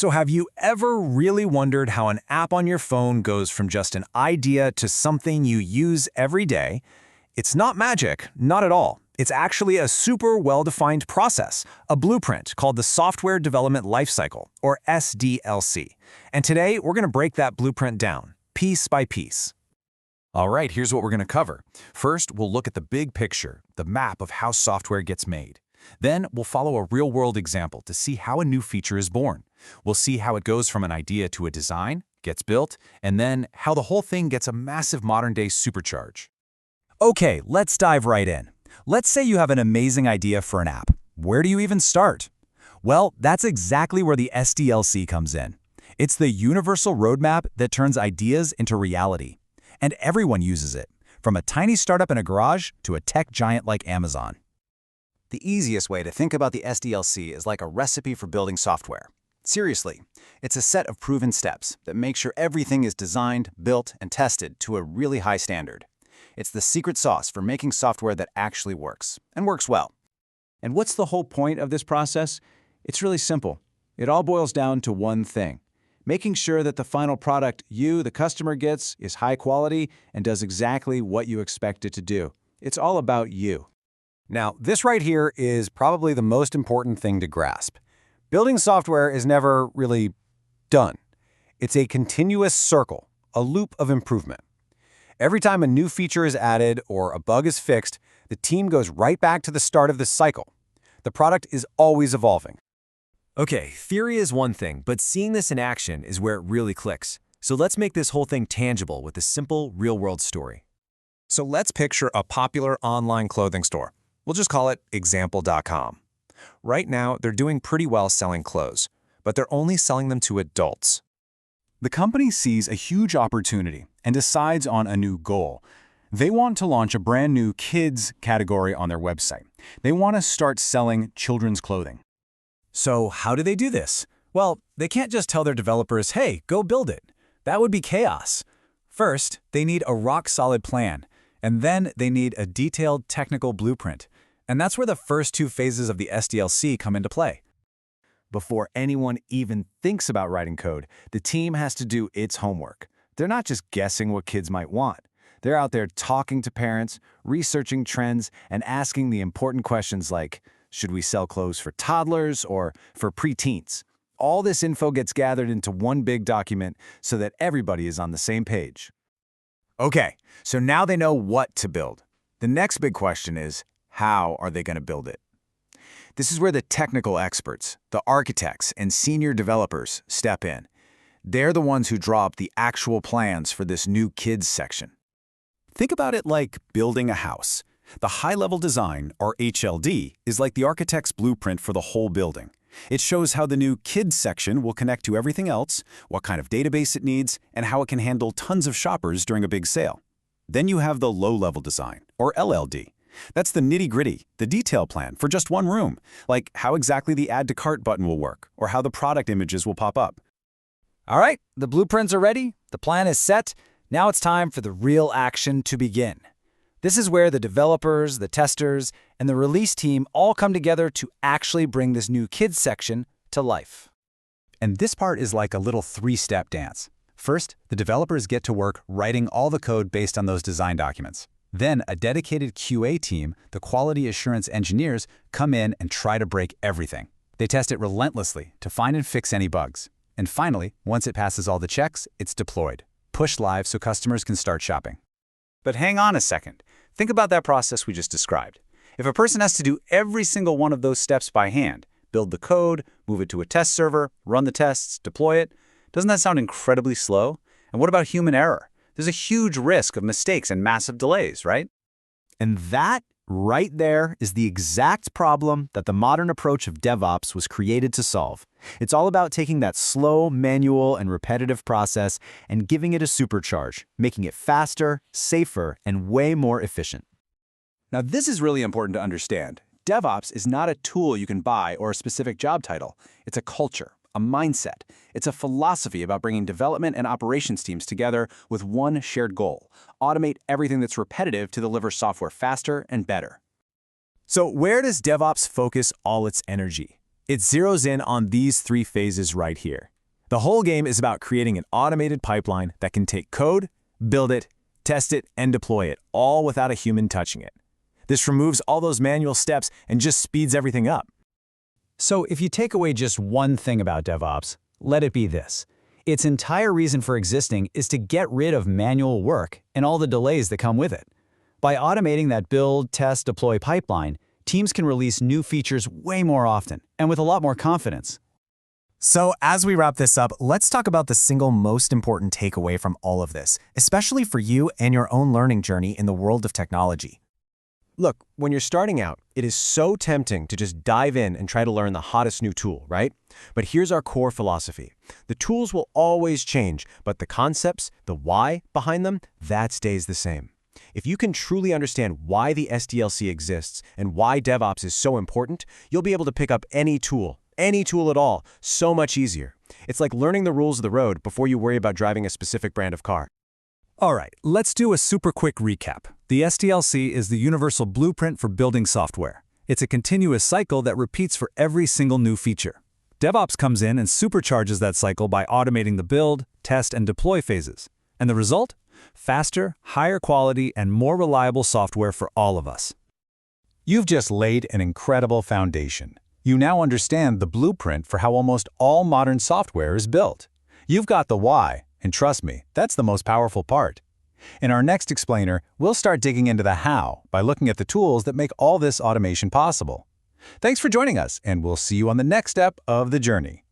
So have you ever really wondered how an app on your phone goes from just an idea to something you use every day? It's not magic, not at all. It's actually a super well-defined process, a blueprint called the Software Development Lifecycle, or SDLC. And today, we're going to break that blueprint down, piece by piece. All right, here's what we're going to cover. First, we'll look at the big picture, the map of how software gets made. Then, we'll follow a real-world example to see how a new feature is born. We'll see how it goes from an idea to a design, gets built, and then how the whole thing gets a massive modern-day supercharge. Okay, let's dive right in. Let's say you have an amazing idea for an app. Where do you even start? Well, that's exactly where the SDLC comes in. It's the universal roadmap that turns ideas into reality. And everyone uses it, from a tiny startup in a garage to a tech giant like Amazon. The easiest way to think about the SDLC is like a recipe for building software. Seriously, it's a set of proven steps that make sure everything is designed, built, and tested to a really high standard. It's the secret sauce for making software that actually works, and works well. And what's the whole point of this process? It's really simple. It all boils down to one thing: making sure that the final product you, the customer, gets is high quality and does exactly what you expect it to do. It's all about you. Now, this right here is probably the most important thing to grasp. Building software is never really done. It's a continuous circle, a loop of improvement. Every time a new feature is added or a bug is fixed, the team goes right back to the start of this cycle. The product is always evolving. Okay, theory is one thing, but seeing this in action is where it really clicks. So let's make this whole thing tangible with a simple, real-world story. So let's picture a popular online clothing store. We'll just call it example.com. Right now, they're doing pretty well selling clothes, but they're only selling them to adults. The company sees a huge opportunity and decides on a new goal. They want to launch a brand new kids category on their website. They want to start selling children's clothing. So how do they do this? Well, they can't just tell their developers, hey, go build it. That would be chaos. First, they need a rock-solid plan, and then they need a detailed technical blueprint. And that's where the first two phases of the SDLC come into play. Before anyone even thinks about writing code, the team has to do its homework. They're not just guessing what kids might want. They're out there talking to parents, researching trends, and asking the important questions like, should we sell clothes for toddlers or for preteens? All this info gets gathered into one big document so that everybody is on the same page. Okay, so now they know what to build. The next big question is, how are they going to build it? This is where the technical experts, the architects, and senior developers step in. They're the ones who draw up the actual plans for this new kids section. Think about it like building a house. The high-level design, or HLD, is like the architect's blueprint for the whole building. It shows how the new kids section will connect to everything else, what kind of database it needs, and how it can handle tons of shoppers during a big sale. Then you have the low-level design, or LLD. That's the nitty-gritty, the detail plan for just one room, like how exactly the Add to Cart button will work, or how the product images will pop up. All right, the blueprints are ready, the plan is set. Now it's time for the real action to begin. This is where the developers, the testers, and the release team all come together to actually bring this new kids section to life. And this part is like a little three-step dance. First, the developers get to work writing all the code based on those design documents. Then a dedicated QA team, the quality assurance engineers, come in and try to break everything. They test it relentlessly to find and fix any bugs. And finally, once it passes all the checks, it's deployed, pushed live so customers can start shopping. But hang on a second. Think about that process we just described. If a person has to do every single one of those steps by hand, build the code, move it to a test server, run the tests, deploy it, doesn't that sound incredibly slow? And what about human error? There's a huge risk of mistakes and massive delays, right? And that right there is the exact problem that the modern approach of DevOps was created to solve. It's all about taking that slow, manual, and repetitive process and giving it a supercharge, making it faster, safer, and way more efficient. Now, this is really important to understand. DevOps is not a tool you can buy or a specific job title. It's a culture, a mindset. It's a philosophy about bringing development and operations teams together with one shared goal: automate everything that's repetitive to deliver software faster and better. So where does DevOps focus all its energy? It zeroes in on these 3 phases right here. The whole game is about creating an automated pipeline that can take code, build it, test it, and deploy it, all without a human touching it. This removes all those manual steps and just speeds everything up. So if you take away just one thing about DevOps, let it be this. Its entire reason for existing is to get rid of manual work and all the delays that come with it. By automating that build, test, deploy pipeline, teams can release new features way more often and with a lot more confidence. So as we wrap this up, let's talk about the single most important takeaway from all of this, especially for you and your own learning journey in the world of technology. Look, when you're starting out, it is so tempting to just dive in and try to learn the hottest new tool, right? But here's our core philosophy. The tools will always change, but the concepts, the why behind them, that stays the same. If you can truly understand why the SDLC exists and why DevOps is so important, you'll be able to pick up any tool at all, so much easier. It's like learning the rules of the road before you worry about driving a specific brand of car. All right, let's do a super quick recap. The SDLC is the universal blueprint for building software. It's a continuous cycle that repeats for every single new feature. DevOps comes in and supercharges that cycle by automating the build, test, and deploy phases. And the result? Faster, higher quality, and more reliable software for all of us. You've just laid an incredible foundation. You now understand the blueprint for how almost all modern software is built. You've got the why, and trust me, that's the most powerful part. In our next explainer, we'll start digging into the how by looking at the tools that make all this automation possible. Thanks for joining us, and we'll see you on the next step of the journey.